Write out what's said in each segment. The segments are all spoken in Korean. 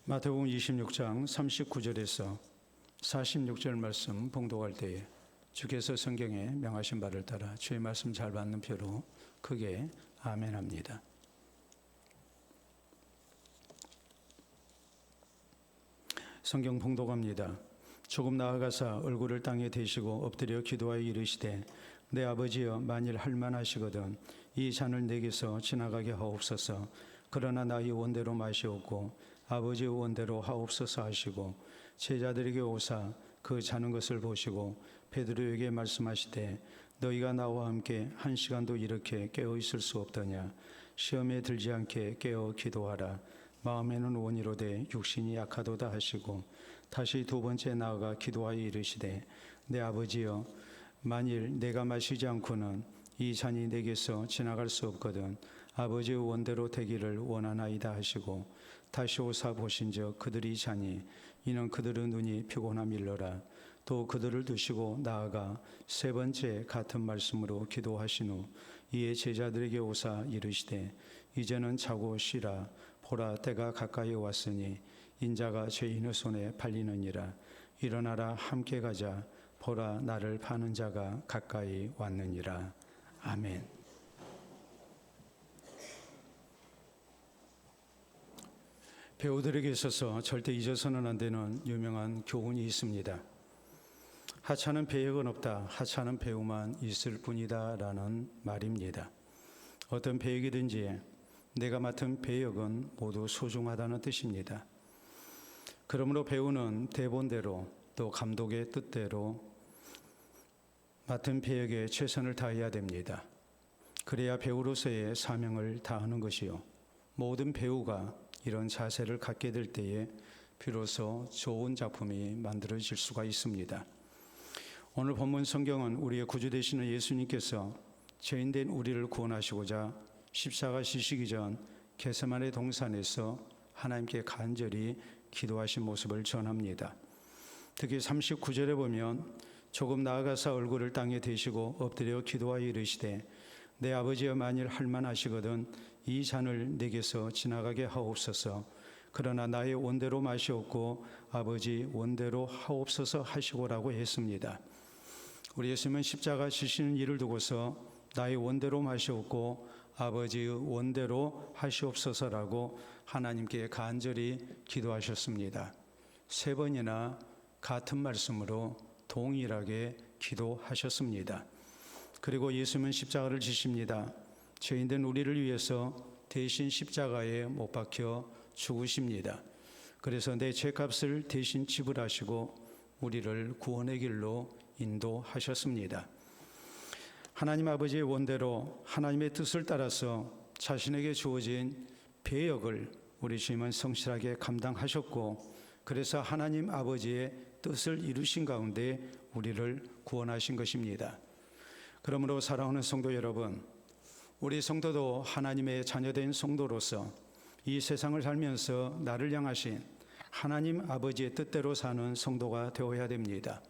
마태복음 26장 39절에서 46절 말씀 봉독할 때에 주께서 성경에 명하신 바를 따라 주의 말씀 잘 받는 표로 크게 아멘합니다. 성경 봉독합니다. 조금 나아가사 얼굴을 땅에 대시고 엎드려 기도하여 이르시되 내 아버지여 만일 할만하시거든 이 잔을 내게서 지나가게 하옵소서. 그러나 나의 원대로 마시옵고 아버지의 원대로 하옵소서 하시고 제자들에게 오사 그 자는 것을 보시고 베드로에게 말씀하시되 너희가 나와 함께 한 시간도 이렇게 깨어 있을 수 없더냐. 시험에 들지 않게 깨어 기도하라. 마음에는 원이로되 육신이 약하도다 하시고 다시 두 번째 나아가 기도하여 이르시되 내 아버지여 만일 내가 마시지 않고는 이 잔이 내게서 지나갈 수 없거든 아버지의 원대로 되기를 원하나이다 하시고 다시 오사 보신즉 그들이 자니 이는 그들의 눈이 피곤함 일러라. 또 그들을 두시고 나아가 세 번째 같은 말씀으로 기도하신 후 이에 제자들에게 오사 이르시되 이제는 자고 쉬라. 보라 때가 가까이 왔으니 인자가 죄인의 손에 팔리느니라. 일어나라 함께 가자. 보라 나를 파는 자가 가까이 왔느니라. 아멘. 배우들에게 있어서 절대 잊어서는 안 되는 유명한 교훈이 있습니다. 하찮은 배역은 없다. 하찮은 배우만 있을 뿐이다 라는 말입니다. 어떤 배역이든지 내가 맡은 배역은 모두 소중하다는 뜻입니다. 그러므로 배우는 대본대로 또 감독의 뜻대로 맡은 배역에 최선을 다해야 됩니다. 그래야 배우로서의 사명을 다하는 것이요. 모든 배우가 이런 자세를 갖게 될 때에 비로소 좋은 작품이 만들어질 수가 있습니다. 오늘 본문 성경은 우리의 구주 되시는 예수님께서 죄인된 우리를 구원하시고자 십자가 지시기 전 겟세마네 동산에서 하나님께 간절히 기도하신 모습을 전합니다. 특히 39절에 보면 조금 나아가사 얼굴을 땅에 대시고 엎드려 기도하여 이르시되 내 아버지여 만일 할만하시거든 이 잔을 내게서 지나가게 하옵소서. 그러나 나의 원대로 마시옵고 아버지 원대로 하옵소서 하시고라고 했습니다. 우리 예수님은 십자가 지시는 일을 두고서 나의 원대로 마시옵고 아버지의 원대로 하시옵소서라고 하나님께 간절히 기도하셨습니다. 세 번이나 같은 말씀으로 동일하게 기도하셨습니다. 그리고 예수님은 십자가를 지십니다. 죄인된 우리를 위해서 대신 십자가에 못 박혀 죽으십니다. 그래서 내 죄값을 대신 지불하시고 우리를 구원의 길로 인도하셨습니다. 하나님 아버지의 원대로 하나님의 뜻을 따라서 자신에게 주어진 배역을 우리 주님은 성실하게 감당하셨고 그래서 하나님 아버지의 뜻을 이루신 가운데 우리를 구원하신 것입니다. 그러므로 사랑하는 성도 여러분, 우리 성도도 하나님의 자녀된 성도로서 이 세상을 살면서 나를 향하신 하나님 아버지의 뜻대로 사는 성도가 되어야 됩니다.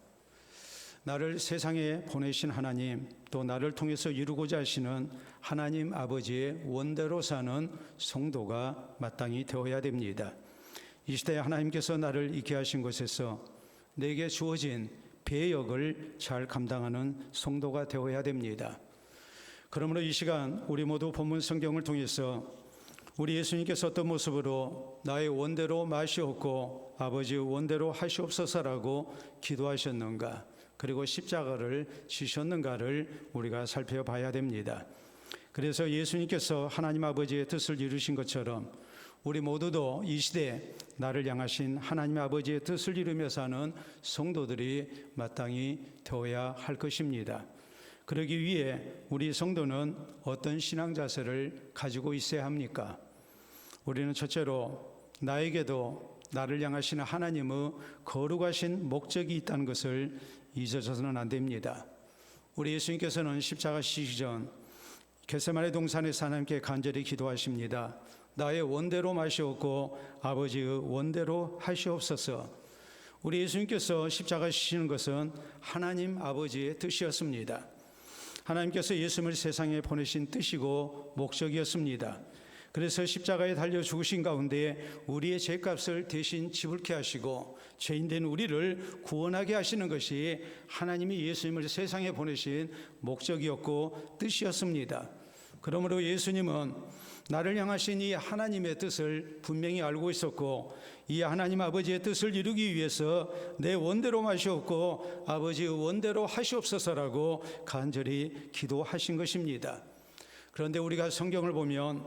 나를 세상에 보내신 하나님, 또 나를 통해서 이루고자 하시는 하나님 아버지의 원대로 사는 성도가 마땅히 되어야 됩니다. 이 시대에 하나님께서 나를 있게 하신 것에서 내게 주어진 배역을 잘 감당하는 성도가 되어야 됩니다. 그러므로 이 시간 우리 모두 본문 성경을 통해서 우리 예수님께서 어떤 모습으로 나의 원대로 마시옵고 아버지의 원대로 하시옵소서라고 기도하셨는가, 그리고 십자가를 지셨는가를 우리가 살펴봐야 됩니다. 그래서 예수님께서 하나님 아버지의 뜻을 이루신 것처럼 우리 모두도 이 시대에 나를 향하신 하나님 아버지의 뜻을 이루며 사는 성도들이 마땅히 되어야 할 것입니다. 그러기 위해 우리 성도는 어떤 신앙 자세를 가지고 있어야 합니까? 우리는 첫째로 나에게도 나를 향하시는 하나님의 거룩하신 목적이 있다는 것을 잊어서는 안 됩니다. 우리 예수님께서는 십자가 지시기 전 겟세마네 동산에서 하나님께 간절히 기도하십니다. 나의 원대로 마시옵고 아버지의 원대로 하시옵소서. 우리 예수님께서 십자가 지시는 것은 하나님 아버지의 뜻이었습니다. 하나님께서 예수님을 세상에 보내신 뜻이고 목적이었습니다. 그래서 십자가에 달려 죽으신 가운데 우리의 죄값을 대신 지불케 하시고 죄인된 우리를 구원하게 하시는 것이 하나님이 예수님을 세상에 보내신 목적이었고 뜻이었습니다. 그러므로 예수님은 나를 향하신 이 하나님의 뜻을 분명히 알고 있었고, 이 하나님 아버지의 뜻을 이루기 위해서 내 원대로 마시옵고 아버지의 원대로 하시옵소서라고 간절히 기도하신 것입니다. 그런데 우리가 성경을 보면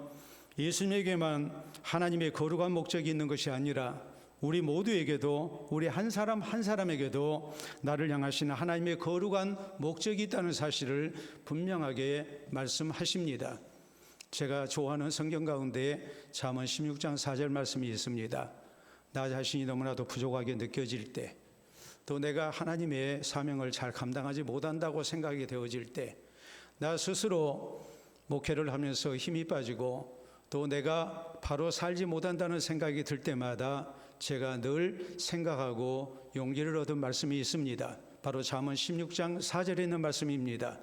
예수님에게만 하나님의 거룩한 목적이 있는 것이 아니라 우리 모두에게도, 우리 한 사람 한 사람에게도 나를 향하시는 하나님의 거룩한 목적이 있다는 사실을 분명하게 말씀하십니다. 제가 좋아하는 성경 가운데 잠언 16장 4절 말씀이 있습니다. 나 자신이 너무나도 부족하게 느껴질 때, 또 내가 하나님의 사명을 잘 감당하지 못한다고 생각이 되어질 때, 나 스스로 목회를 하면서 힘이 빠지고 또 내가 바로 살지 못한다는 생각이 들 때마다 제가 늘 생각하고 용기를 얻은 말씀이 있습니다. 바로 잠언 16장 4절에 있는 말씀입니다.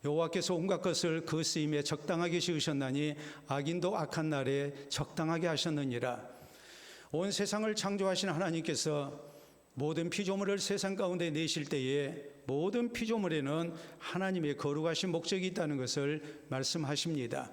여호와께서 온갖 것을 그 쓰임에 적당하게 지으셨나니 악인도 악한 날에 적당하게 하셨느니라. 온 세상을 창조하신 하나님께서 모든 피조물을 세상 가운데 내실 때에 모든 피조물에는 하나님의 거룩하신 목적이 있다는 것을 말씀하십니다.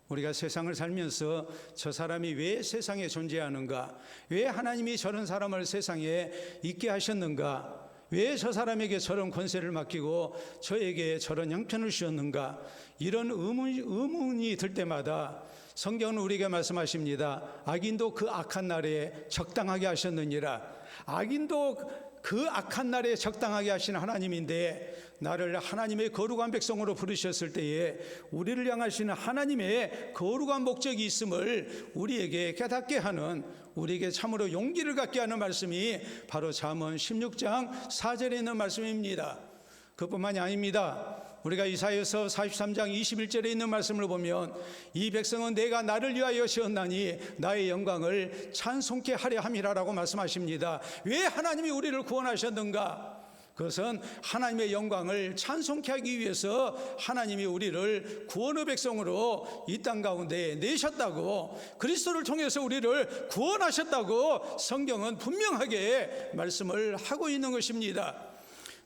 우리가 세상을 살면서 저 사람이 왜 세상에 존재하는가, 왜 하나님이 저런 사람을 세상에 있게 하셨는가, 왜 저 사람에게 저런 권세를 맡기고 저에게 저런 형편을 주셨는가, 이런 의문이 들 때마다 성경은 우리에게 말씀하십니다. 악인도 그 악한 날에 적당하게 하셨느니라. 악인도 그 악한 날에 적당하게 하신 하나님인데, 나를 하나님의 거룩한 백성으로 부르셨을 때에 우리를 향하시는 하나님의 거룩한 목적이 있음을 우리에게 깨닫게 하는, 우리에게 참으로 용기를 갖게 하는 말씀이 바로 잠언 16장 4절에 있는 말씀입니다. 그뿐만이 아닙니다. 우리가 이사야서 43장 21절에 있는 말씀을 보면 이 백성은 내가 나를 위하여 지었나니 나의 영광을 찬송케 하려 함이라라고 말씀하십니다. 왜 하나님이 우리를 구원하셨는가? 그것은 하나님의 영광을 찬송케 하기 위해서 하나님이 우리를 구원의 백성으로 이 땅 가운데 내셨다고, 그리스도를 통해서 우리를 구원하셨다고 성경은 분명하게 말씀을 하고 있는 것입니다.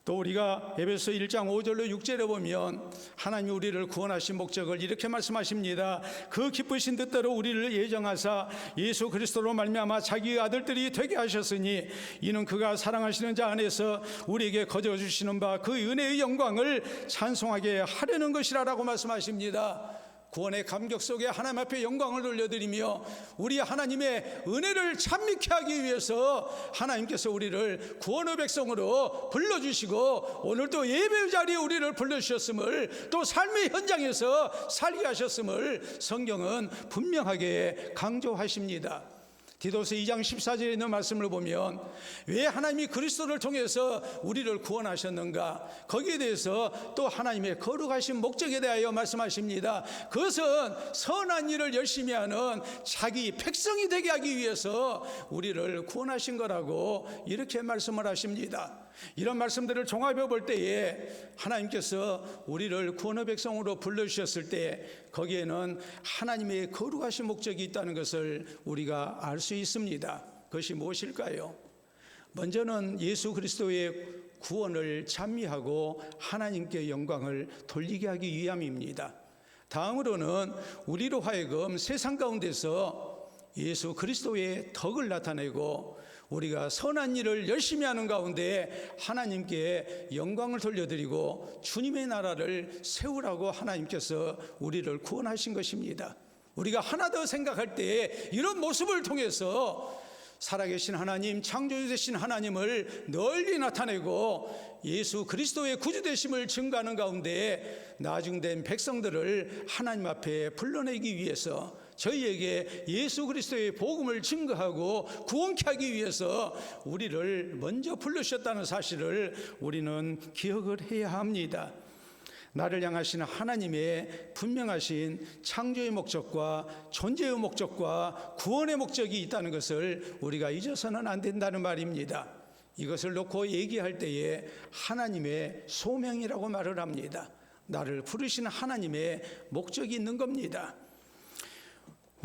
또 우리가 에베소 1장 5절로 6절에 보면 하나님이 우리를 구원하신 목적을 이렇게 말씀하십니다. 그 기쁘신 뜻대로 우리를 예정하사 예수 그리스도로 말미암아 자기의 아들들이 되게 하셨으니 이는 그가 사랑하시는 자 안에서 우리에게 거저 주시는 바 그 은혜의 영광을 찬송하게 하려는 것이라고 말씀하십니다. 구원의 감격 속에 하나님 앞에 영광을 돌려드리며 우리 하나님의 은혜를 찬미케 하기 위해서 하나님께서 우리를 구원의 백성으로 불러주시고 오늘 또 예배 자리에 우리를 불러주셨음을, 또 삶의 현장에서 살게 하셨음을 성경은 분명하게 강조하십니다. 디도서 2장 14절에 있는 말씀을 보면 왜 하나님이 그리스도를 통해서 우리를 구원하셨는가, 거기에 대해서 또 하나님의 거룩하신 목적에 대하여 말씀하십니다. 그것은 선한 일을 열심히 하는 자기 백성이 되게 하기 위해서 우리를 구원하신 거라고 이렇게 말씀을 하십니다. 이런 말씀들을 종합해 볼 때에 하나님께서 우리를 구원의 백성으로 불러주셨을 때 거기에는 하나님의 거룩하신 목적이 있다는 것을 우리가 알 수 있습니다. 그것이 무엇일까요? 먼저는 예수 그리스도의 구원을 찬미하고 하나님께 영광을 돌리게 하기 위함입니다. 다음으로는 우리로 하여금 세상 가운데서 예수 그리스도의 덕을 나타내고 우리가 선한 일을 열심히 하는 가운데 하나님께 영광을 돌려드리고 주님의 나라를 세우라고 하나님께서 우리를 구원하신 것입니다. 우리가 하나 더 생각할 때 이런 모습을 통해서 살아계신 하나님, 창조주 되신 하나님을 널리 나타내고 예수 그리스도의 구주되심을 증거하는 가운데 나중된 백성들을 하나님 앞에 불러내기 위해서, 저희에게 예수 그리스도의 복음을 증거하고 구원케 하기 위해서 우리를 먼저 불러주셨다는 사실을 우리는 기억을 해야 합니다. 나를 향하시는 하나님의 분명하신 창조의 목적과 존재의 목적과 구원의 목적이 있다는 것을 우리가 잊어서는 안 된다는 말입니다. 이것을 놓고 얘기할 때에 하나님의 소명이라고 말을 합니다. 나를 부르시는 하나님의 목적이 있는 겁니다.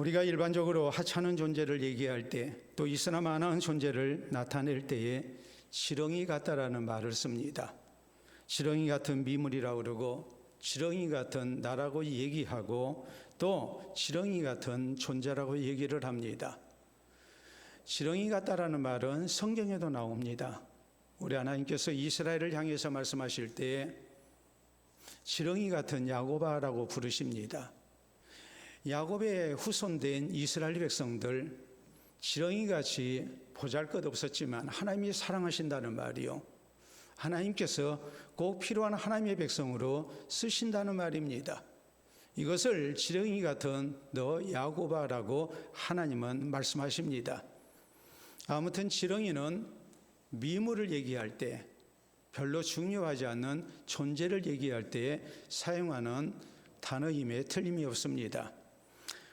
우리가 일반적으로 하찮은 존재를 얘기할 때, 또 있으나 마나한 존재를 나타낼 때에 지렁이 같다라는 말을 씁니다. 지렁이 같은 미물이라고 그러고, 지렁이 같은 나라고 얘기하고, 또 지렁이 같은 존재라고 얘기를 합니다. 지렁이 같다라는 말은 성경에도 나옵니다. 우리 하나님께서 이스라엘을 향해서 말씀하실 때에 지렁이 같은 야곱아라고 부르십니다. 야곱의 후손된 이스라엘 백성들, 지렁이같이 보잘것없었지만 하나님이 사랑하신다는 말이요, 하나님께서 꼭 필요한 하나님의 백성으로 쓰신다는 말입니다. 이것을 지렁이 같은 너 야곱아라고 하나님은 말씀하십니다. 아무튼 지렁이는 미물을 얘기할 때, 별로 중요하지 않는 존재를 얘기할 때 사용하는 단어임에 틀림이 없습니다.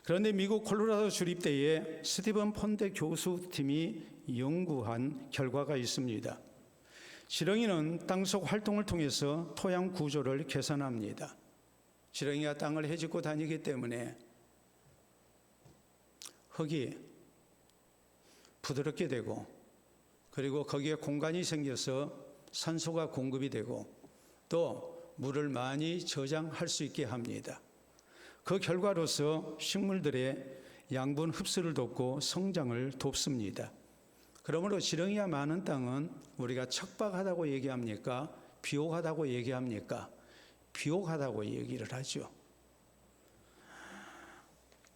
그런데 미국 콜로라도 주립대의 스티븐 폰데 교수팀이 연구한 결과가 있습니다. 지렁이는 땅속 활동을 통해서 토양 구조를 개선합니다. 지렁이가 땅을 헤집고 다니기 때문에 흙이 부드럽게 되고, 그리고 거기에 공간이 생겨서 산소가 공급이 되고, 또 물을 많이 저장할 수 있게 합니다. 그 결과로서 식물들의 양분 흡수를 돕고 성장을 돕습니다. 그러므로 지렁이가 많은 땅은 우리가 척박하다고 얘기합니까? 비옥하다고 얘기합니까? 비옥하다고 얘기를 하죠.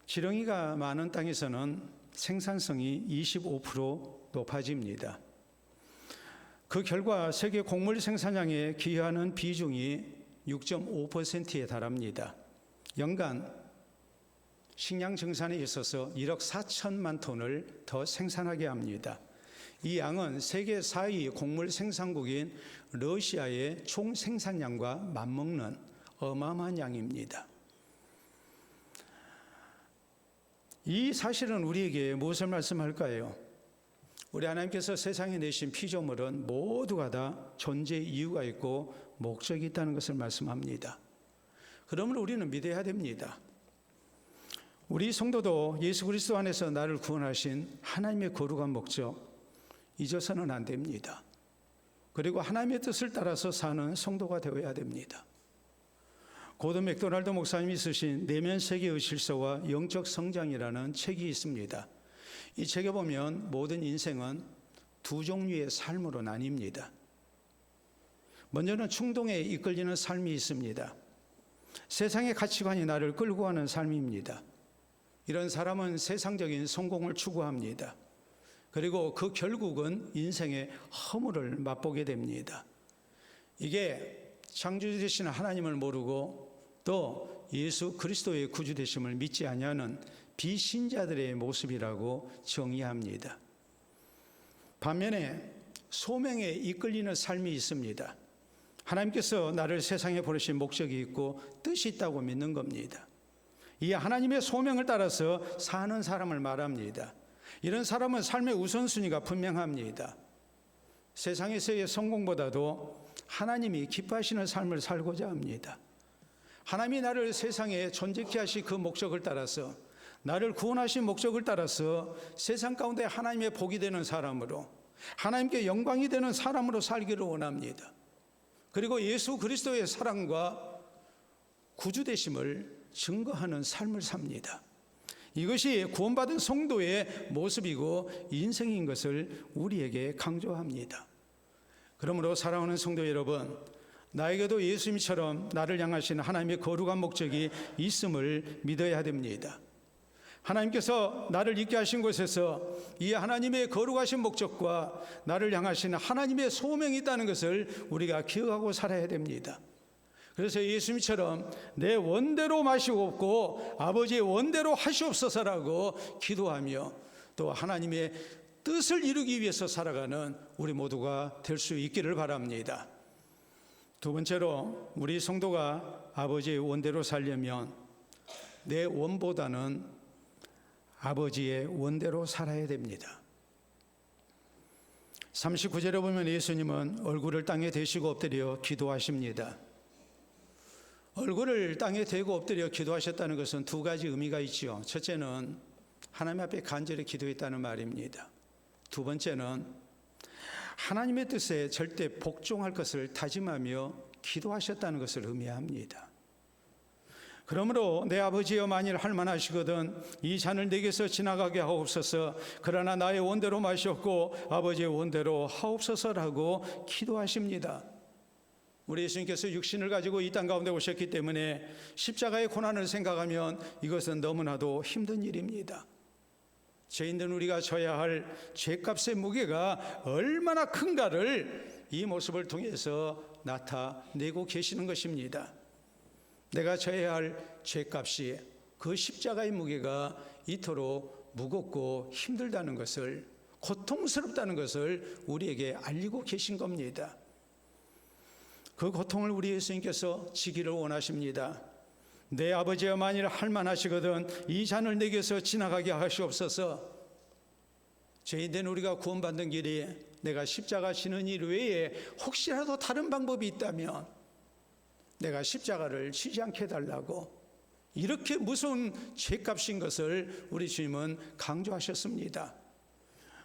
지렁이가 많은 땅에서는 생산성이 25% 높아집니다. 그 결과 세계 곡물 생산량에 기여하는 비중이 6.5%에 달합니다. 연간 식량 증산에 있어서 1억 4천만 톤을 더 생산하게 합니다. 이 양은 세계 4위 곡물 생산국인 러시아의 총 생산량과 맞먹는 어마어마한 양입니다. 이 사실은 우리에게 무엇을 말씀할까요? 우리 하나님께서 세상에 내신 피조물은 모두가 다 존재의 이유가 있고 목적이 있다는 것을 말씀합니다. 그러므로 우리는 믿어야 됩니다. 우리 성도도 예수 그리스도 안에서 나를 구원하신 하나님의 거룩한 목적 잊어서는 안 됩니다. 그리고 하나님의 뜻을 따라서 사는 성도가 되어야 됩니다. 고든 맥도날드 목사님이 쓰신 내면 세계의 실서와 영적 성장이라는 책이 있습니다. 이 책에 보면 모든 인생은 두 종류의 삶으로 나뉩니다. 먼저는 충동에 이끌리는 삶이 있습니다. 세상의 가치관이 나를 끌고 가는 삶입니다. 이런 사람은 세상적인 성공을 추구합니다. 그리고 그 결국은 인생의 허물을 맛보게 됩니다. 이게 창조주 되신 하나님을 모르고 또 예수 그리스도의 구주 되심을 믿지 아니하는 비신자들의 모습이라고 정의합니다. 반면에 소명에 이끌리는 삶이 있습니다. 하나님께서 나를 세상에 보내신 목적이 있고 뜻이 있다고 믿는 겁니다. 이 하나님의 소명을 따라서 사는 사람을 말합니다. 이런 사람은 삶의 우선순위가 분명합니다. 세상에서의 성공보다도 하나님이 기뻐하시는 삶을 살고자 합니다. 하나님이 나를 세상에 존재케 하신 그 목적을 따라서, 나를 구원하신 목적을 따라서 세상 가운데 하나님의 복이 되는 사람으로, 하나님께 영광이 되는 사람으로 살기를 원합니다. 그리고 예수 그리스도의 사랑과 구주 되심을 증거하는 삶을 삽니다. 이것이 구원받은 성도의 모습이고 인생인 것을 우리에게 강조합니다. 그러므로 사랑하는 성도 여러분, 나에게도 예수님처럼 나를 향하신 하나님의 거룩한 목적이 있음을 믿어야 됩니다. 하나님께서 나를 있게 하신 곳에서 이 하나님의 거룩하신 목적과 나를 향하신 하나님의 소명이 있다는 것을 우리가 기억하고 살아야 됩니다. 그래서 예수님처럼 내 원대로 마시옵고 아버지의 원대로 하시옵소서라고 기도하며 또 하나님의 뜻을 이루기 위해서 살아가는 우리 모두가 될 수 있기를 바랍니다. 두 번째로, 우리 성도가 아버지의 원대로 살려면 내 원보다는 아버지의 원대로 살아야 됩니다. 39절에 보면 예수님은 얼굴을 땅에 대시고 엎드려 기도하십니다. 얼굴을 땅에 대고 엎드려 기도하셨다는 것은 두 가지 의미가 있지요. 첫째는 하나님 앞에 간절히 기도했다는 말입니다. 두 번째는 하나님의 뜻에 절대 복종할 것을 다짐하며 기도하셨다는 것을 의미합니다. 그러므로 내 아버지여 만일 할만하시거든 이 잔을 내게서 지나가게 하옵소서. 그러나 나의 원대로 마시옵고 아버지의 원대로 하옵소서라고 기도하십니다. 우리 예수님께서 육신을 가지고 이 땅 가운데 오셨기 때문에 십자가의 고난을 생각하면 이것은 너무나도 힘든 일입니다. 죄인된 우리가 져야 할 죄값의 무게가 얼마나 큰가를 이 모습을 통해서 나타내고 계시는 것입니다. 내가 져야 할 죄값이 그 십자가의 무게가 이토록 무겁고 힘들다는 것을, 고통스럽다는 것을 우리에게 알리고 계신 겁니다. 그 고통을 우리 예수님께서 지기를 원하십니다. 내 아버지여 만일 할만하시거든 이 잔을 내게서 지나가게 하시옵소서. 죄인된 우리가 구원받는 길이 내가 십자가 지는 일 외에 혹시라도 다른 방법이 있다면 내가 십자가를 지지 않게 해달라고, 이렇게 무서운 죄값인 것을 우리 주님은 강조하셨습니다.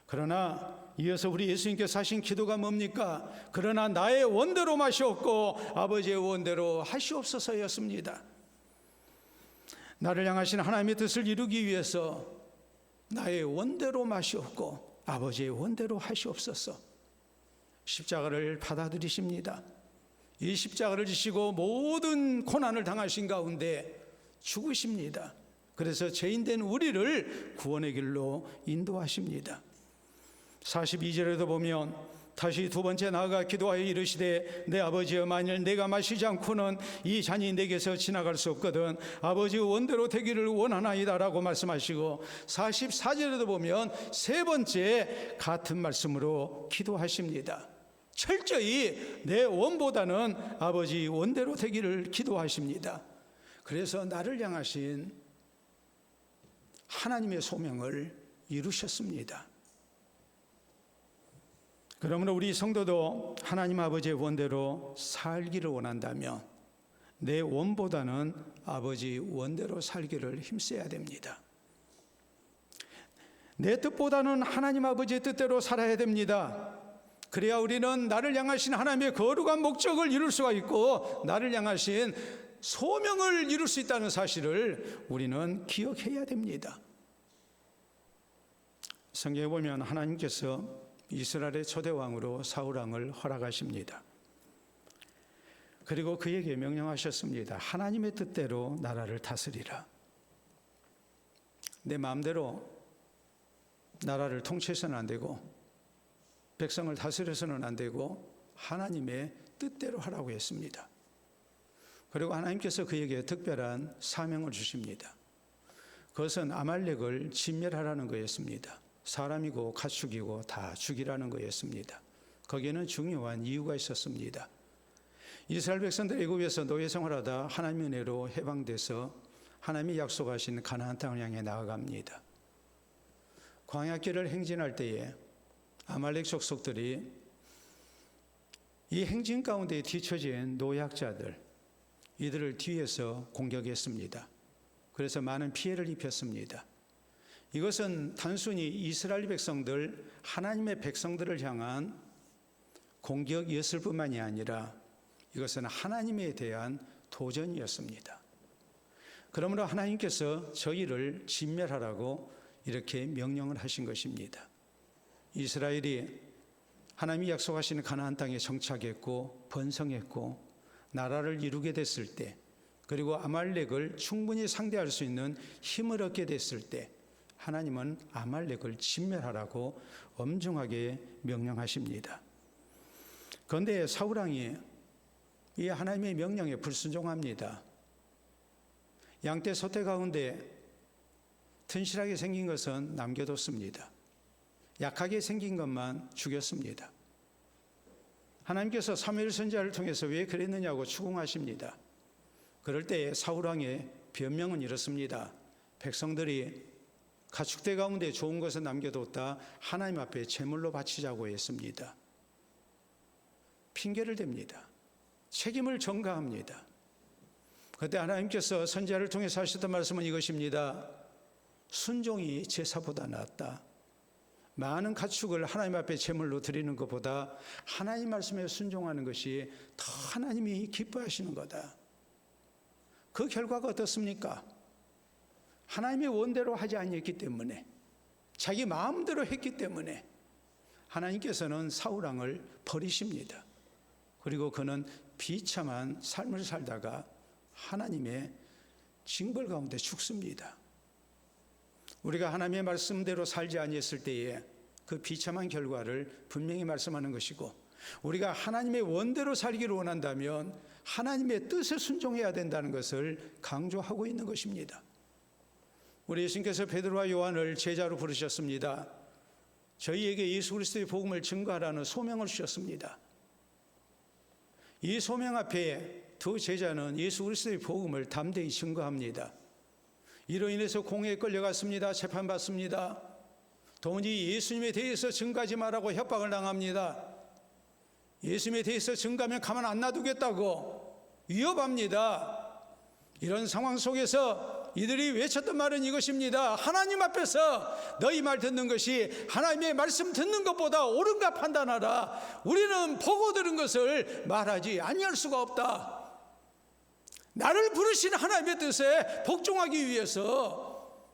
그러나 이어서 우리 예수님께서 하신 기도가 뭡니까? 그러나 나의 원대로 마시옵고 아버지의 원대로 하시옵소서였습니다. 나를 향하신 하나님의 뜻을 이루기 위해서 나의 원대로 마시옵고 아버지의 원대로 하시옵소서. 십자가를 받아들이십니다. 이 십자가를 지시고 모든 고난을 당하신 가운데 죽으십니다. 그래서 죄인된 우리를 구원의 길로 인도하십니다. 42절에도 보면 다시 두 번째 나아가 기도하여 이르시되 내 아버지여 만일 내가 마시지 않고는 이 잔이 내게서 지나갈 수 없거든 아버지의 원대로 되기를 원하나이다라고 말씀하시고, 44절에도 보면 세 번째 같은 말씀으로 기도하십니다. 철저히 내 원보다는 아버지 원대로 되기를 기도하십니다. 그래서 나를 향하신 하나님의 소명을 이루셨습니다. 그러므로 우리 성도도 하나님 아버지의 원대로 살기를 원한다면 내 원보다는 아버지 원대로 살기를 힘써야 됩니다. 내 뜻보다는 하나님 아버지의 뜻대로 살아야 됩니다. 그래야 우리는 나를 향하신 하나님의 거룩한 목적을 이룰 수가 있고 나를 향하신 소명을 이룰 수 있다는 사실을 우리는 기억해야 됩니다. 성경에 보면 하나님께서 이스라엘의 초대왕으로 사울왕을 허락하십니다. 그리고 그에게 명령하셨습니다. 하나님의 뜻대로 나라를 다스리라. 내 마음대로 나라를 통치해서는 안 되고 백성을 다스려서는 안 되고 하나님의 뜻대로 하라고 했습니다. 그리고 하나님께서 그에게 특별한 사명을 주십니다. 그것은 아말렉을 진멸하라는 거였습니다. 사람이고 가축이고 다 죽이라는 거였습니다. 거기에는 중요한 이유가 있었습니다. 이스라엘 백성들이 애굽에서 노예 생활하다 하나님의 은혜로 해방돼서 하나님이 약속하신 가나안 땅을 향해 나아갑니다. 광야길을 행진할 때에 아말렉 족속들이 이 행진 가운데 뒤처진 노약자들, 이들을 뒤에서 공격했습니다. 그래서 많은 피해를 입혔습니다. 이것은 단순히 이스라엘 백성들, 하나님의 백성들을 향한 공격이었을 뿐만이 아니라 이것은 하나님에 대한 도전이었습니다. 그러므로 하나님께서 저희를 진멸하라고 이렇게 명령을 하신 것입니다. 이스라엘이 하나님이 약속하시는 가나안 땅에 정착했고 번성했고 나라를 이루게 됐을 때, 그리고 아말렉을 충분히 상대할 수 있는 힘을 얻게 됐을 때 하나님은 아말렉을 진멸하라고 엄중하게 명령하십니다. 그런데 사울왕이 이 하나님의 명령에 불순종합니다. 양떼 소떼 가운데 튼실하게 생긴 것은 남겨뒀습니다. 약하게 생긴 것만 죽였습니다. 하나님께서 사무엘 선지자를 통해서 왜 그랬느냐고 추궁하십니다. 그럴 때 사울왕의 변명은 이렇습니다. 백성들이 가축대 가운데 좋은 것을 남겨뒀다 하나님 앞에 제물로 바치자고 했습니다. 핑계를 댑니다. 책임을 전가합니다. 그때 하나님께서 선지자를 통해서 하셨던 말씀은 이것입니다. 순종이 제사보다 낫다. 많은 가축을 하나님 앞에 제물로 드리는 것보다 하나님 말씀에 순종하는 것이 더 하나님이 기뻐하시는 거다. 그 결과가 어떻습니까? 하나님의 원대로 하지 아니했기 때문에, 자기 마음대로 했기 때문에 하나님께서는 사울 왕을 버리십니다. 그리고 그는 비참한 삶을 살다가 하나님의 징벌 가운데 죽습니다. 우리가 하나님의 말씀대로 살지 아니했을 때에 그 비참한 결과를 분명히 말씀하는 것이고, 우리가 하나님의 원대로 살기를 원한다면 하나님의 뜻에 순종해야 된다는 것을 강조하고 있는 것입니다. 우리 예수님께서 베드로와 요한을 제자로 부르셨습니다. 저희에게 예수 그리스도의 복음을 증거하라는 소명을 주셨습니다. 이 소명 앞에 두 제자는 예수 그리스도의 복음을 담대히 증거합니다. 이로 인해서 공회에 끌려갔습니다. 재판받습니다. 도무지 예수님에 대해서 증거하지 말라고 협박을 당합니다. 예수님에 대해서 증거하면 가만 안 놔두겠다고 위협합니다. 이런 상황 속에서 이들이 외쳤던 말은 이것입니다. 하나님 앞에서 너희 말 듣는 것이 하나님의 말씀 듣는 것보다 옳은가 판단하라. 우리는 보고 들은 것을 말하지 아니할 수가 없다. 나를 부르신 하나님의 뜻에 복종하기 위해서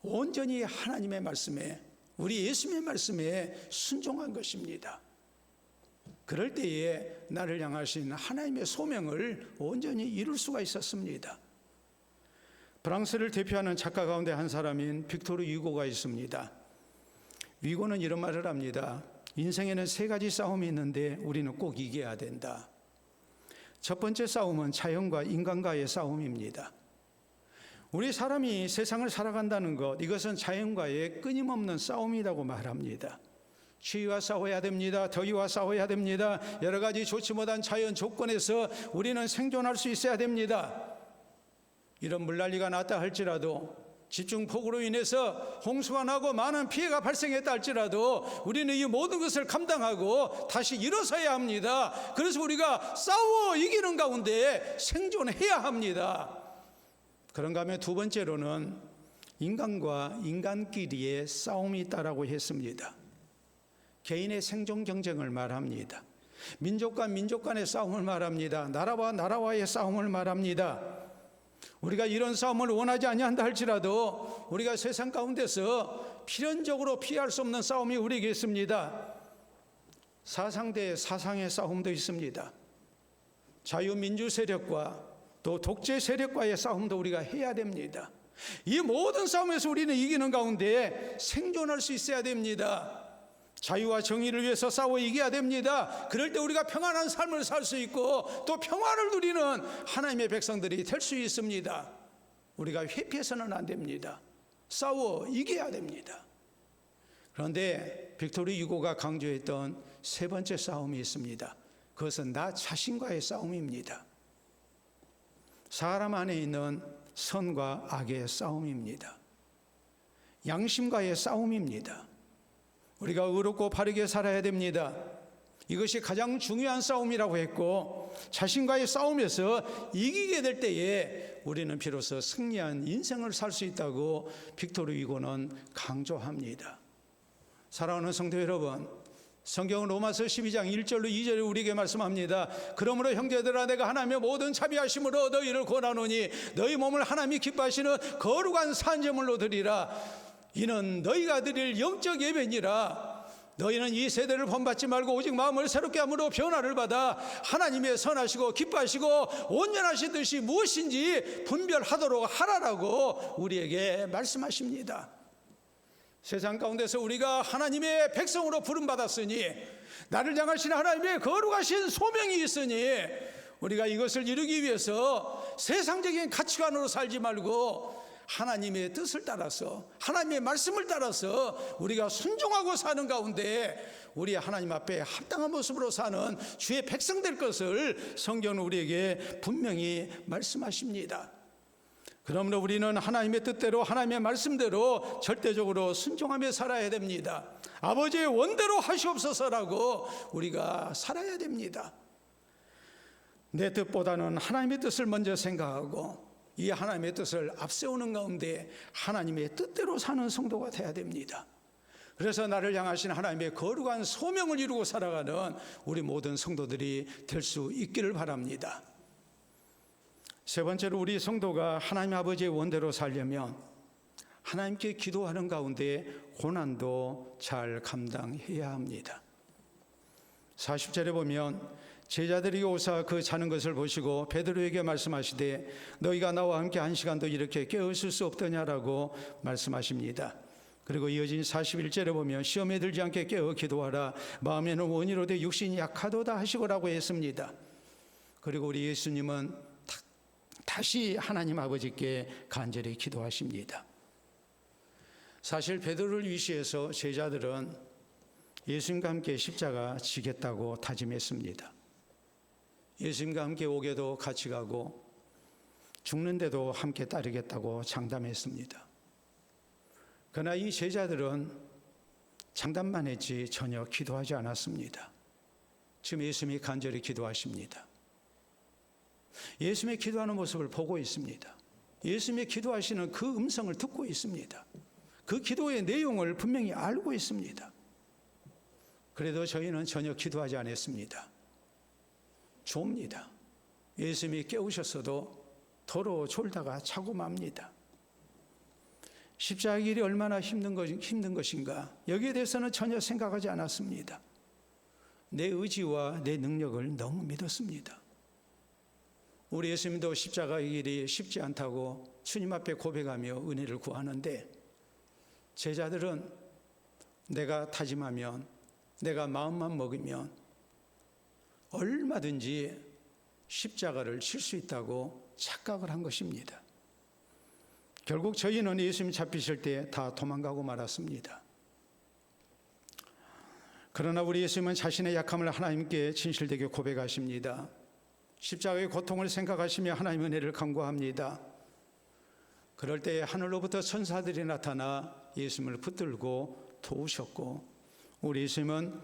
온전히 하나님의 말씀에, 우리 예수님의 말씀에 순종한 것입니다. 그럴 때에 나를 향하신 하나님의 소명을 온전히 이룰 수가 있었습니다. 프랑스를 대표하는 작가 가운데 한 사람인 빅토르 유고가 있습니다. 유고는 이런 말을 합니다. 인생에는 세 가지 싸움이 있는데 우리는 꼭 이겨야 된다. 첫 번째 싸움은 자연과 인간과의 싸움입니다. 우리 사람이 세상을 살아간다는 것, 이것은 자연과의 끊임없는 싸움이라고 말합니다. 추위와 싸워야 됩니다. 더위와 싸워야 됩니다. 여러 가지 좋지 못한 자연 조건에서 우리는 생존할 수 있어야 됩니다. 이런 물난리가 났다 할지라도, 집중폭우로 인해서 홍수가 나고 많은 피해가 발생했다 할지라도 우리는 이 모든 것을 감당하고 다시 일어서야 합니다. 그래서 우리가 싸워 이기는 가운데 생존해야 합니다. 그런가 하면 두 번째로는 인간과 인간끼리의 싸움이 있다라고 했습니다. 개인의 생존 경쟁을 말합니다. 민족과 민족 간의 싸움을 말합니다. 나라와 나라와의 싸움을 말합니다. 우리가 이런 싸움을 원하지 아니한다 할지라도 우리가 세상 가운데서 필연적으로 피할 수 없는 싸움이 우리에게 있습니다. 사상 대 사상의 싸움도 있습니다. 자유민주 세력과 또 독재 세력과의 싸움도 우리가 해야 됩니다. 이 모든 싸움에서 우리는 이기는 가운데 생존할 수 있어야 됩니다. 자유와 정의를 위해서 싸워 이겨야 됩니다. 그럴 때 우리가 평안한 삶을 살 수 있고 또 평화를 누리는 하나님의 백성들이 될 수 있습니다. 우리가 회피해서는 안 됩니다. 싸워 이겨야 됩니다. 그런데 빅토르 유고가 강조했던 세 번째 싸움이 있습니다. 그것은 나 자신과의 싸움입니다. 사람 안에 있는 선과 악의 싸움입니다. 양심과의 싸움입니다. 우리가 의롭고 바르게 살아야 됩니다. 이것이 가장 중요한 싸움이라고 했고, 자신과의 싸움에서 이기게 될 때에 우리는 비로소 승리한 인생을 살 수 있다고 빅토르 유고는 강조합니다. 사랑하는 성도 여러분, 성경은 로마서 12장 1절로 2절에 우리에게 말씀합니다. 그러므로 형제들아, 내가 하나님의 모든 자비하심으로 너희를 권하노니 너희 몸을 하나님이 기뻐하시는 거룩한 산제물로 드리라. 이는 너희가 드릴 영적 예배니라. 너희는 이 세대를 본받지 말고 오직 마음을 새롭게 함으로 변화를 받아 하나님의 선하시고 기뻐하시고 온전하신 뜻이 무엇인지 분별하도록 하라라고 우리에게 말씀하십니다. 세상 가운데서 우리가 하나님의 백성으로 부름받았으니, 나를 향하신 하나님의 거룩하신 소명이 있으니, 우리가 이것을 이루기 위해서 세상적인 가치관으로 살지 말고 하나님의 뜻을 따라서, 하나님의 말씀을 따라서 우리가 순종하고 사는 가운데 우리 하나님 앞에 합당한 모습으로 사는 주의 백성 될 것을 성경은 우리에게 분명히 말씀하십니다. 그러므로 우리는 하나님의 뜻대로, 하나님의 말씀대로 절대적으로 순종하며 살아야 됩니다. 아버지의 원대로 하시옵소서라고 우리가 살아야 됩니다. 내 뜻보다는 하나님의 뜻을 먼저 생각하고 이 하나님의 뜻을 앞세우는 가운데 하나님의 뜻대로 사는 성도가 돼야 됩니다. 그래서 나를 향하신 하나님의 거룩한 소명을 이루고 살아가는 우리 모든 성도들이 될 수 있기를 바랍니다. 세 번째로, 우리 성도가 하나님 아버지의 원대로 살려면 하나님께 기도하는 가운데 고난도 잘 감당해야 합니다. 40절에 보면 제자들이 오사 그 자는 것을 보시고 베드로에게 말씀하시되 너희가 나와 함께 한 시간도 이렇게 깨어있을 수 없더냐라고 말씀하십니다. 그리고 이어진 41절에 보면 시험에 들지 않게 깨어 기도하라 마음에는 원이로되 육신이 약하도다 하시고라고 했습니다. 그리고 우리 예수님은 다시 하나님 아버지께 간절히 기도하십니다. 사실 베드로를 위시해서 제자들은 예수님과 함께 십자가 지겠다고 다짐했습니다. 예수님과 함께 오게도 같이 가고 죽는데도 함께 따르겠다고 장담했습니다. 그러나 이 제자들은 장담만 했지 전혀 기도하지 않았습니다. 지금 예수님이 간절히 기도하십니다. 예수님의 기도하는 모습을 보고 있습니다. 예수님의 기도하시는 그 음성을 듣고 있습니다. 그 기도의 내용을 분명히 알고 있습니다. 그래도 저희는 전혀 기도하지 않았습니다. 좁니다. 예수님이 깨우셨어도 도로 졸다가 자고 맙니다. 십자가 길이 얼마나 힘든 것인가, 여기에 대해서는 전혀 생각하지 않았습니다. 내 의지와 내 능력을 너무 믿었습니다. 우리 예수님도 십자가의 길이 쉽지 않다고 주님 앞에 고백하며 은혜를 구하는데, 제자들은 내가 다짐하면, 내가 마음만 먹으면 얼마든지 십자가를 칠 수 있다고 착각을 한 것입니다. 결국 저희는 예수님 잡히실 때 다 도망가고 말았습니다. 그러나 우리 예수님은 자신의 약함을 하나님께 진실되게 고백하십니다. 십자가의 고통을 생각하시며 하나님의 은혜를 간구합니다. 그럴 때 하늘로부터 천사들이 나타나 예수님을 붙들고 도우셨고, 우리 예수님은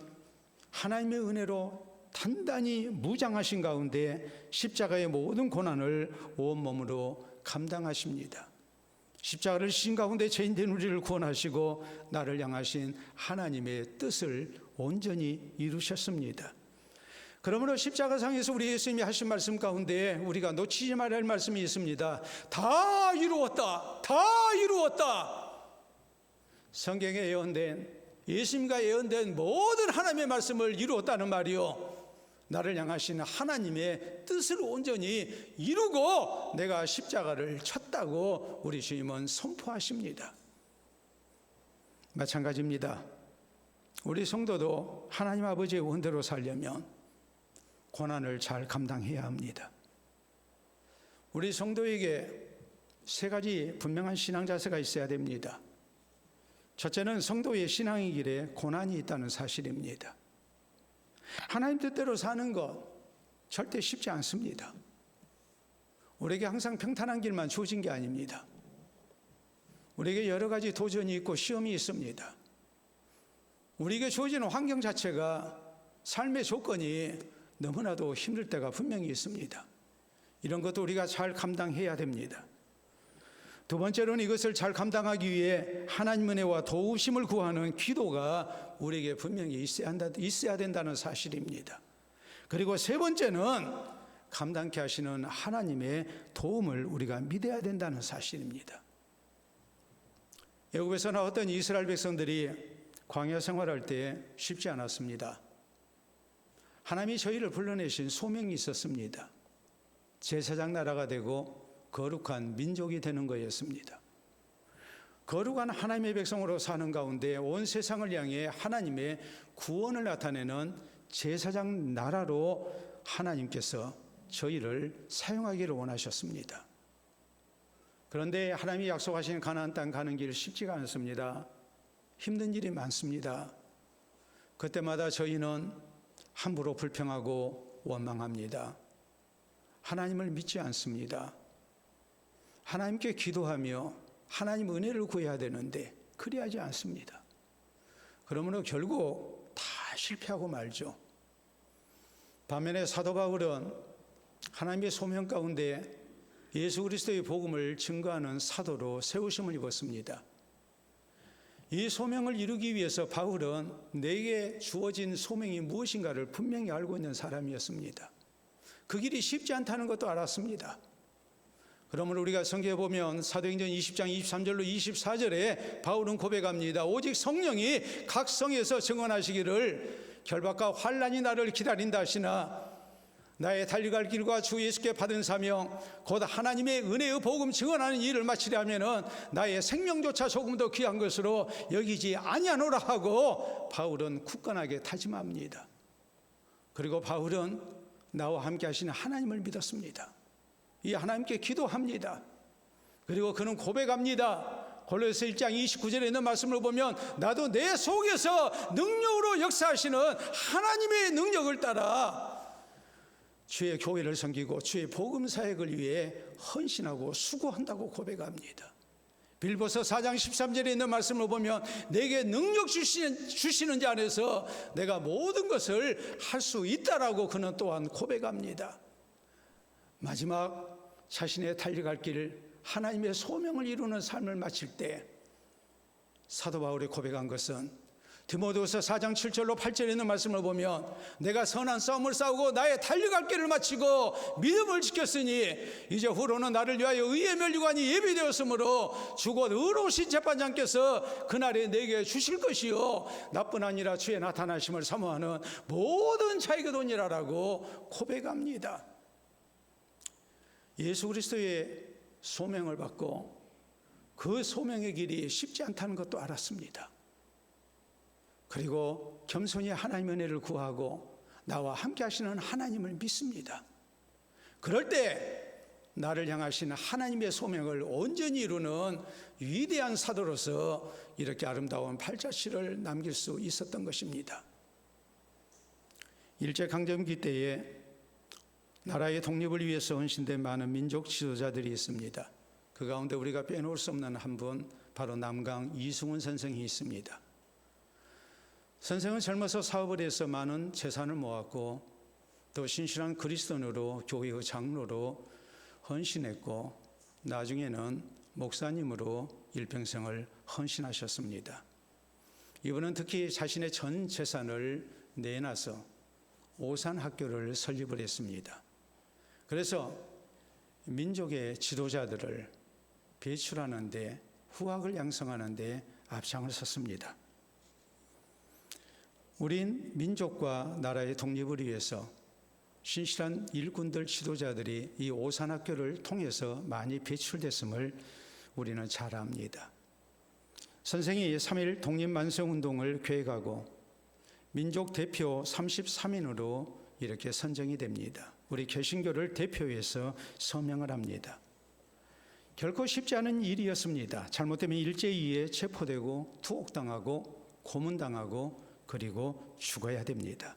하나님의 은혜로 단단히 무장하신 가운데 십자가의 모든 고난을 온몸으로 감당하십니다. 십자가를 신 가운데 죄인된 우리를 구원하시고 나를 향하신 하나님의 뜻을 온전히 이루셨습니다. 그러므로 십자가상에서 우리 예수님이 하신 말씀 가운데 우리가 놓치지 말아야 할 말씀이 있습니다. 다 이루었다, 다 이루었다. 성경에 예언된, 예수님과 예언된 모든 하나님의 말씀을 이루었다는 말이요, 나를 향하신 하나님의 뜻을 온전히 이루고 내가 십자가를 쳤다고 우리 주님은 선포하십니다. 마찬가지입니다. 우리 성도도 하나님 아버지의 원대로 살려면 고난을 잘 감당해야 합니다. 우리 성도에게 세 가지 분명한 신앙 자세가 있어야 됩니다. 첫째는 성도의 신앙의 길에 고난이 있다는 사실입니다. 하나님 뜻대로 사는 것 절대 쉽지 않습니다. 우리에게 항상 평탄한 길만 주어진 게 아닙니다. 우리에게 여러 가지 도전이 있고 시험이 있습니다. 우리에게 주어지는 환경 자체가, 삶의 조건이 너무나도 힘들 때가 분명히 있습니다. 이런 것도 우리가 잘 감당해야 됩니다. 두 번째로는 이것을 잘 감당하기 위해 하나님 은혜와 도우심을 구하는 기도가 우리에게 분명히 있어야 된다는 사실입니다. 그리고 세 번째는 감당케 하시는 하나님의 도움을 우리가 믿어야 된다는 사실입니다. 애굽에서 나왔던 이스라엘 백성들이 광야 생활할 때 쉽지 않았습니다. 하나님이 저희를 불러내신 소명이 있었습니다. 제사장 나라가 되고 거룩한 민족이 되는 거였습니다. 거룩한 하나님의 백성으로 사는 가운데 온 세상을 향해 하나님의 구원을 나타내는 제사장 나라로 하나님께서 저희를 사용하기를 원하셨습니다. 그런데 하나님이 약속하신 가나안 땅 가는 길 쉽지가 않습니다. 힘든 일이 많습니다. 그때마다 저희는 함부로 불평하고 원망합니다. 하나님을 믿지 않습니다. 하나님께 기도하며 하나님 은혜를 구해야 되는데 그리하지 않습니다. 그러므로 결국 다 실패하고 말죠. 반면에 사도 바울은 하나님의 소명 가운데 예수 그리스도의 복음을 증거하는 사도로 세우심을 입었습니다. 이 소명을 이루기 위해서 바울은 내게 주어진 소명이 무엇인가를 분명히 알고 있는 사람이었습니다. 그 길이 쉽지 않다는 것도 알았습니다. 그러므로 우리가 성경에 보면 사도행전 20장 23절로 24절에 바울은 고백합니다. 오직 성령이 각 성에서 증언하시기를 결박과 환난이 나를 기다린다 하시나 나의 달려갈 길과 주 예수께 받은 사명 곧 하나님의 은혜의 복음 증언하는 일을 마치려 하면은 나의 생명조차 조금 더 귀한 것으로 여기지 아니하노라 하고 바울은 굳건하게 다짐합니다. 그리고 바울은 나와 함께 하시는 하나님을 믿었습니다. 이 하나님께 기도합니다. 그리고 그는 고백합니다. 골로새 1장 29절에 있는 말씀을 보면 나도 내 속에서 능력으로 역사하시는 하나님의 능력을 따라 주의 교회를 섬기고 주의 복음 사역을 위해 헌신하고 수고한다고 고백합니다. 빌보서 4장 13절에 있는 말씀을 보면 내게 능력 주시는 자 안에서 내가 모든 것을 할 수 있다라고 그는 또한 고백합니다. 마지막 자신의 달려갈 길 하나님의 소명을 이루는 삶을 마칠 때 사도 바울이 고백한 것은 디모데후서 4장 7절로 8절에 있는 말씀을 보면 내가 선한 싸움을 싸우고 나의 달려갈 길을 마치고 믿음을 지켰으니 이제 후로는 나를 위하여 의의 면류관이 예비되었으므로 주곧 의로우신 재판장께서 그날에 내게 주실 것이요 나뿐 아니라 주의 나타나심을 사모하는 모든 자에게 도니라라고 고백합니다. 예수 그리스도의 소명을 받고 그 소명의 길이 쉽지 않다는 것도 알았습니다. 그리고 겸손히 하나님의 은혜를 구하고 나와 함께 하시는 하나님을 믿습니다. 그럴 때 나를 향하신 하나님의 소명을 온전히 이루는 위대한 사도로서 이렇게 아름다운 팔자씨를 남길 수 있었던 것입니다. 일제강점기 때에 나라의 독립을 위해서 헌신된 많은 민족 지도자들이 있습니다. 그 가운데 우리가 빼놓을 수 없는 한 분, 바로 남강 이승훈 선생이 있습니다. 선생은 젊어서 사업을 해서 많은 재산을 모았고 또 신실한 그리스도인으로 교회의 장로로 헌신했고 나중에는 목사님으로 일평생을 헌신하셨습니다. 이분은 특히 자신의 전 재산을 내놔서 오산학교를 설립을 했습니다. 그래서 민족의 지도자들을 배출하는 데 후학을 양성하는 데 앞장을 섰습니다. 우린 민족과 나라의 독립을 위해서 신실한 일꾼들 지도자들이 이 오산학교를 통해서 많이 배출됐음을 우리는 잘 압니다. 선생이 3.1 독립만세운동을 계획하고 민족 대표 33인으로 이렇게 선정이 됩니다. 우리 개신교를 대표해서 서명을 합니다. 결코 쉽지 않은 일이었습니다. 잘못되면 일제히에 체포되고 투옥당하고 고문당하고 그리고 죽어야 됩니다.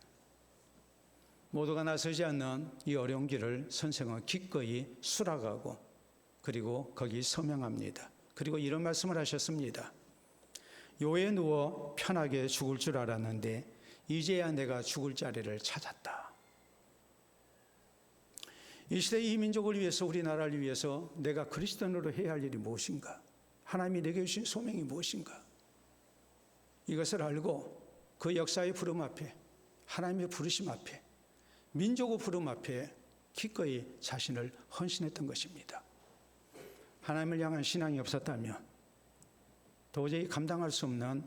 모두가 나서지 않는 이 어려운 길을 선생은 기꺼이 수락하고 그리고 거기 서명합니다. 그리고 이런 말씀을 하셨습니다. 요에 누워 편하게 죽을 줄 알았는데 이제야 내가 죽을 자리를 찾았다. 이 시대 이 민족을 위해서 우리나라를 위해서 내가 그리스도인으로 해야 할 일이 무엇인가? 하나님이 내게 주신 소명이 무엇인가? 이것을 알고 그 역사의 부름 앞에 하나님의 부르심 앞에 민족의 부름 앞에 기꺼이 자신을 헌신했던 것입니다. 하나님을 향한 신앙이 없었다면 도저히 감당할 수 없는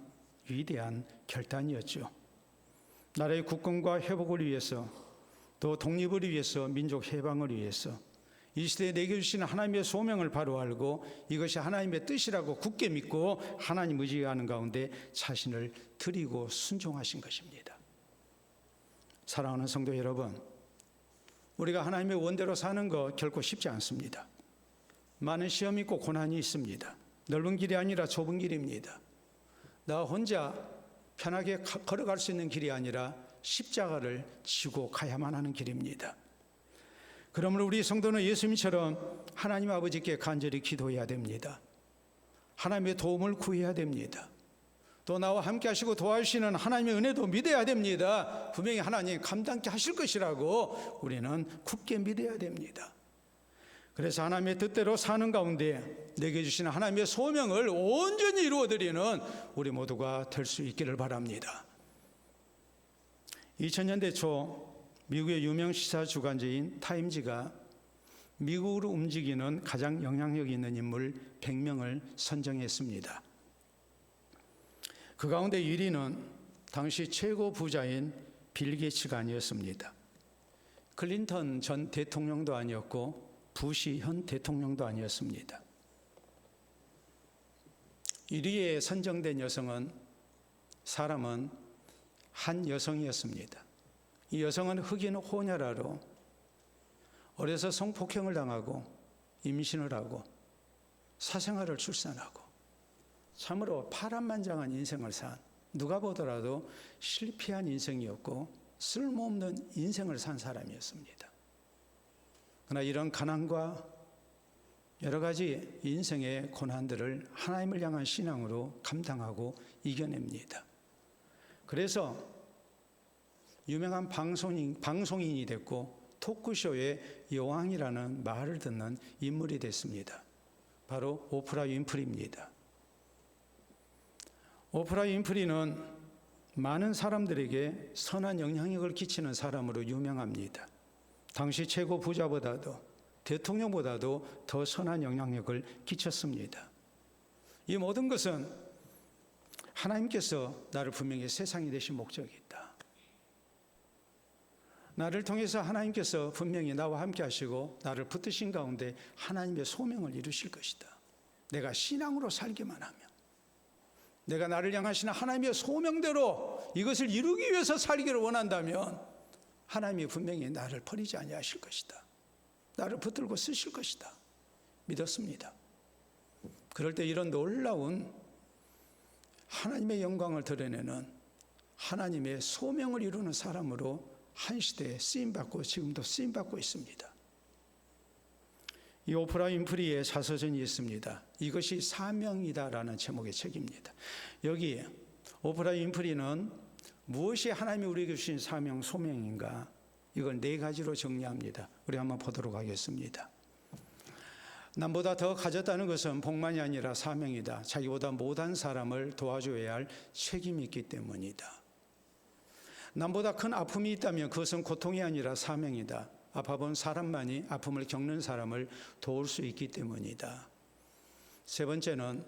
위대한 결단이었죠. 나라의 국권과 회복을 위해서 또 독립을 위해서 민족 해방을 위해서 이 시대에 내게 주시는 하나님의 소명을 바로 알고 이것이 하나님의 뜻이라고 굳게 믿고 하나님 의지하는 가운데 자신을 드리고 순종하신 것입니다. 사랑하는 성도 여러분, 우리가 하나님의 원대로 사는 것 결코 쉽지 않습니다. 많은 시험이 있고 고난이 있습니다. 넓은 길이 아니라 좁은 길입니다. 나 혼자 편하게 걸어갈 수 있는 길이 아니라 십자가를 지고 가야만 하는 길입니다. 그러므로 우리 성도는 예수님처럼 하나님 아버지께 간절히 기도해야 됩니다. 하나님의 도움을 구해야 됩니다. 또 나와 함께 하시고 도와주시는 하나님의 은혜도 믿어야 됩니다. 분명히 하나님 감당케 하실 것이라고 우리는 굳게 믿어야 됩니다. 그래서 하나님의 뜻대로 사는 가운데 내게 주시는 하나님의 소명을 온전히 이루어드리는 우리 모두가 될 수 있기를 바랍니다. 2000년대 초 미국의 유명 시사 주간지인 타임지가 미국으로 움직이는 가장 영향력 있는 인물 100명을 선정했습니다. 그 가운데 1위는 당시 최고 부자인 빌 게이츠가 아니었습니다. 클린턴 전 대통령도 아니었고 부시 현 대통령도 아니었습니다. 1위에 선정된 사람은 한 여성이었습니다. 이 여성은 흑인 호녀라로 어려서 성폭행을 당하고 임신을 하고 사생아를 출산하고 참으로 파란만장한 인생을 산, 누가 보더라도 실패한 인생이었고 쓸모없는 인생을 산 사람이었습니다. 그러나 이런 가난과 여러 가지 인생의 고난들을 하나님을 향한 신앙으로 감당하고 이겨냅니다. 그래서 유명한 방송인이 됐고 토크쇼의 여왕이라는 말을 듣는 인물이 됐습니다. 바로 오프라 윈프리입니다. 오프라 윈프리는 많은 사람들에게 선한 영향력을 끼치는 사람으로 유명합니다. 당시 최고 부자보다도 대통령보다도 더 선한 영향력을 끼쳤습니다. 이 모든 것은 하나님께서 나를 분명히 세상이 되신 목적이 있다. 나를 통해서 하나님께서 분명히 나와 함께 하시고 나를 붙드신 가운데 하나님의 소명을 이루실 것이다. 내가 신앙으로 살기만 하면, 내가 나를 향하시는 하나님의 소명대로 이것을 이루기 위해서 살기를 원한다면 하나님이 분명히 나를 버리지 아니하실 것이다. 나를 붙들고 쓰실 것이다. 믿었습니다. 그럴 때 이런 놀라운 하나님의 영광을 드러내는 하나님의 소명을 이루는 사람으로 한 시대에 쓰임받고 지금도 쓰임받고 있습니다. 이 오프라 윈프리의 자서전이 있습니다. 이것이 사명이다라는 제목의 책입니다. 여기 오프라 윈프리는 무엇이 하나님이 우리에게 주신 사명, 소명인가? 이걸 4가지로 정리합니다. 우리 한번 보도록 하겠습니다. 남보다 더 가졌다는 것은 복만이 아니라 사명이다. 자기보다 못한 사람을 도와줘야 할 책임이 있기 때문이다. 남보다 큰 아픔이 있다면 그것은 고통이 아니라 사명이다. 아파본 사람만이 아픔을 겪는 사람을 도울 수 있기 때문이다. 3번째는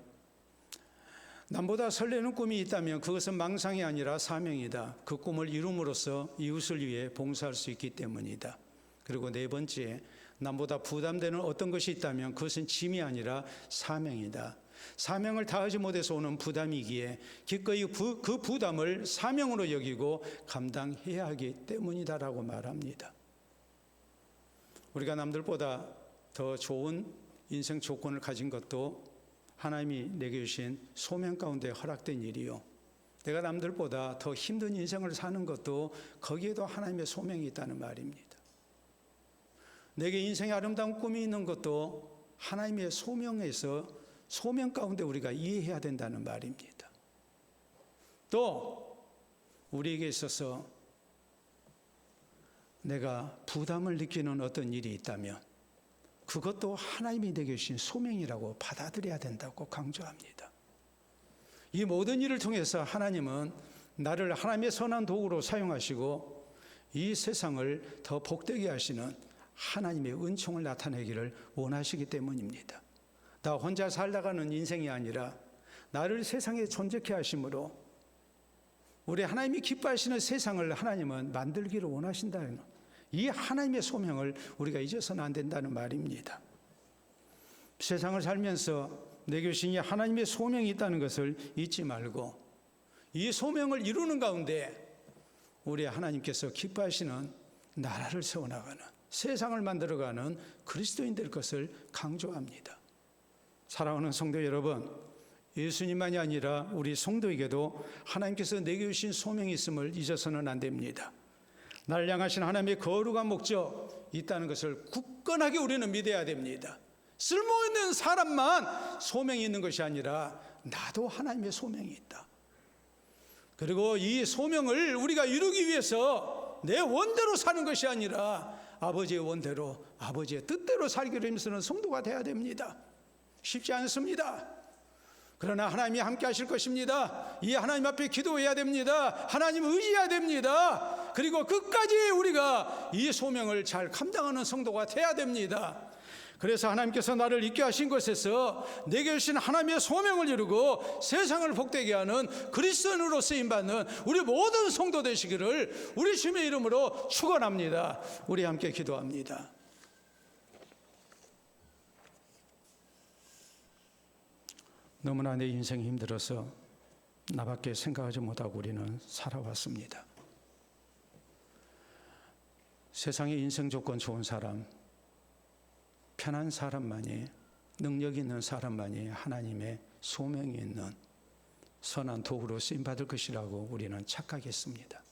남보다 설레는 꿈이 있다면 그것은 망상이 아니라 사명이다. 그 꿈을 이룸으로써 이웃을 위해 봉사할 수 있기 때문이다. 그리고 4번째, 남보다 부담되는 어떤 것이 있다면 그것은 짐이 아니라 사명이다. 사명을 다하지 못해서 오는 부담이기에 기꺼이 그 부담을 사명으로 여기고 감당해야 하기 때문이다라고 말합니다. 우리가 남들보다 더 좋은 인생 조건을 가진 것도 하나님이 내게 주신 소명 가운데 허락된 일이요, 내가 남들보다 더 힘든 인생을 사는 것도 거기에도 하나님의 소명이 있다는 말입니다. 내게 인생의 아름다운 꿈이 있는 것도 하나님의 소명에서 소명 가운데 우리가 이해해야 된다는 말입니다. 또 우리에게 있어서 내가 부담을 느끼는 어떤 일이 있다면 그것도 하나님이 내게 주신 소명이라고 받아들여야 된다고 강조합니다. 이 모든 일을 통해서 하나님은 나를 하나님의 선한 도구로 사용하시고 이 세상을 더 복되게 하시는 하나님의 은총을 나타내기를 원하시기 때문입니다. 나 혼자 살다가는 인생이 아니라 나를 세상에 존재케 하심으로 우리 하나님이 기뻐하시는 세상을 하나님은 만들기를 원하신다는 이 하나님의 소명을 우리가 잊어서는 안 된다는 말입니다. 세상을 살면서 내게 주신 이 하나님의 소명이 있다는 것을 잊지 말고 이 소명을 이루는 가운데 우리 하나님께서 기뻐하시는 나라를 세워나가는, 세상을 만들어가는 그리스도인 될 것을 강조합니다. 사랑하는 성도 여러분, 예수님만이 아니라 우리 성도에게도 하나님께서 내게 주신 소명이 있음을 잊어서는 안 됩니다. 나를 향하신 하나님의 거룩한 목적 있다는 것을 굳건하게 우리는 믿어야 됩니다. 쓸모있는 사람만 소명이 있는 것이 아니라 나도 하나님의 소명이 있다. 그리고 이 소명을 우리가 이루기 위해서 내 원대로 사는 것이 아니라 아버지의 원대로, 아버지의 뜻대로 살기를 힘쓰는 성도가 되어야 됩니다. 쉽지 않습니다. 그러나 하나님이 함께 하실 것입니다. 이 하나님 앞에 기도해야 됩니다. 하나님을 의지해야 됩니다. 그리고 끝까지 우리가 이 소명을 잘 감당하는 성도가 되어야 됩니다. 그래서 하나님께서 나를 있게 하신 곳에서 내게 주신 하나님의 소명을 이루고 세상을 복되게 하는 그리스도인으로 쓰임받는 우리 모든 성도 되시기를 우리 주님의 이름으로 축원합니다. 우리 함께 기도합니다. 너무나 내 인생이 힘들어서 나밖에 생각하지 못하고 우리는 살아왔습니다. 세상의 인생 조건 좋은 사람, 편한 사람만이, 능력 있는 사람만이 하나님의 소명이 있는 선한 도구로 쓰임받을 것이라고 우리는 착각했습니다.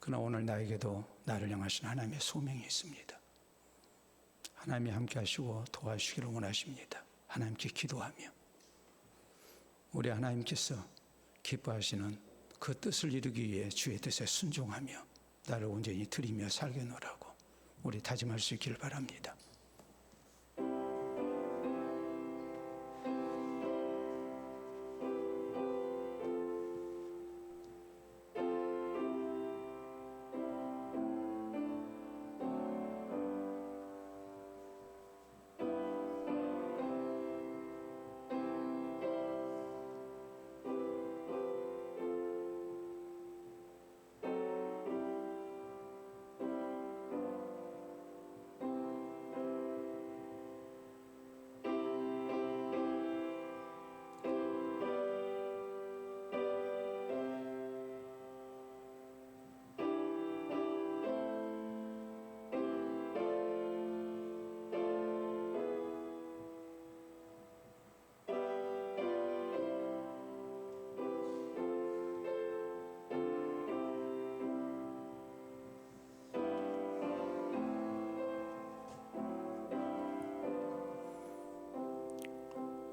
그러나 오늘 나에게도 나를 향하신 하나님의 소명이 있습니다. 하나님이 함께 하시고 도와주시기를 원하십니다. 하나님께 기도하며 우리 하나님께서 기뻐하시는 그 뜻을 이루기 위해 주의 뜻에 순종하며 나를 온전히 드리며 살게 놓으라고 우리 다짐할 수 있기를 바랍니다.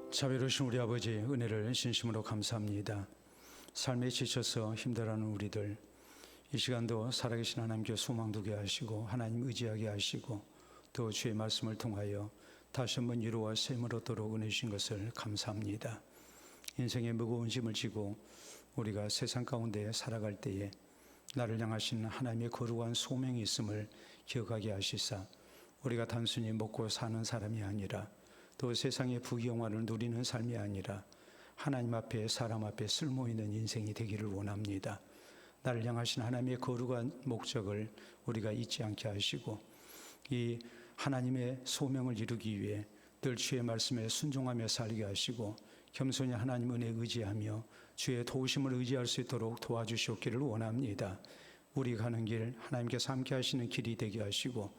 자비로우신 우리 아버지 은혜를 진심으로 감사합니다. 삶에 지쳐서 힘들어하는 우리들 이 시간도 살아계신 하나님께 소망 두게 하시고 하나님 의지하게 하시고 또 주의 말씀을 통하여 다시 한번 위로와 셈을 얻도록 은혜 주신 것을 감사합니다. 인생의 무거운 짐을 지고 우리가 세상 가운데 살아갈 때에 나를 향하신 하나님의 거룩한 소명이 있음을 기억하게 하시사 우리가 단순히 먹고 사는 사람이 아니라 또 세상의 부귀영화를 누리는 삶이 아니라 하나님 앞에 사람 앞에 쓸모있는 인생이 되기를 원합니다. 나를 향하신 하나님의 거룩한 목적을 우리가 잊지 않게 하시고 이 하나님의 소명을 이루기 위해 늘 주의 말씀에 순종하며 살게 하시고 겸손히 하나님 은혜에 의지하며 주의 도우심을 의지할 수 있도록 도와주시옵기를 원합니다. 우리 가는 길 하나님께서 함께 하시는 길이 되게 하시고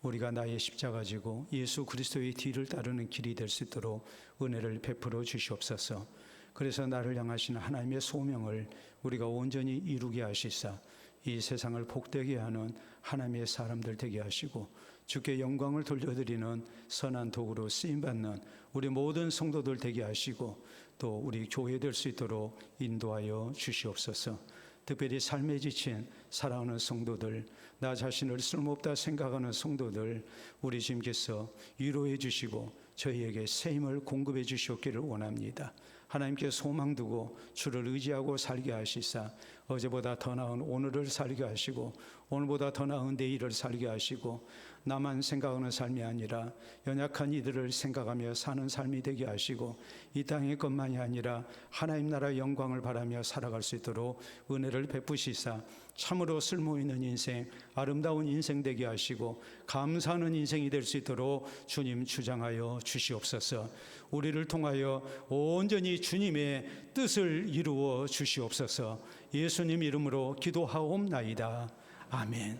우리가 나의 십자가 지고 예수 그리스도의 뒤를 따르는 길이 될 수 있도록 은혜를 베풀어 주시옵소서. 그래서 나를 향하시는 하나님의 소명을 우리가 온전히 이루게 하시사 이 세상을 복되게 하는 하나님의 사람들 되게 하시고 주께 영광을 돌려드리는 선한 도구로 쓰임받는 우리 모든 성도들 되게 하시고 또 우리 교회 될 수 있도록 인도하여 주시옵소서. 특별히 삶에 지친 사랑하는 성도들, 나 자신을 쓸모없다 생각하는 성도들 우리 주님께서 위로해 주시고 저희에게 새 힘을 공급해 주시옵기를 원합니다. 하나님께 소망 두고 주를 의지하고 살게 하시사 어제보다 더 나은 오늘을 살게 하시고 오늘보다 더 나은 내일을 살게 하시고 나만 생각하는 삶이 아니라 연약한 이들을 생각하며 사는 삶이 되게 하시고 이 땅의 것만이 아니라 하나님 나라의 영광을 바라며 살아갈 수 있도록 은혜를 베푸시사 참으로 쓸모있는 인생, 아름다운 인생 되게 하시고 감사하는 인생이 될 수 있도록 주님 주장하여 주시옵소서. 우리를 통하여 온전히 주님의 뜻을 이루어 주시옵소서. 예수님 이름으로 기도하옵나이다. 아멘.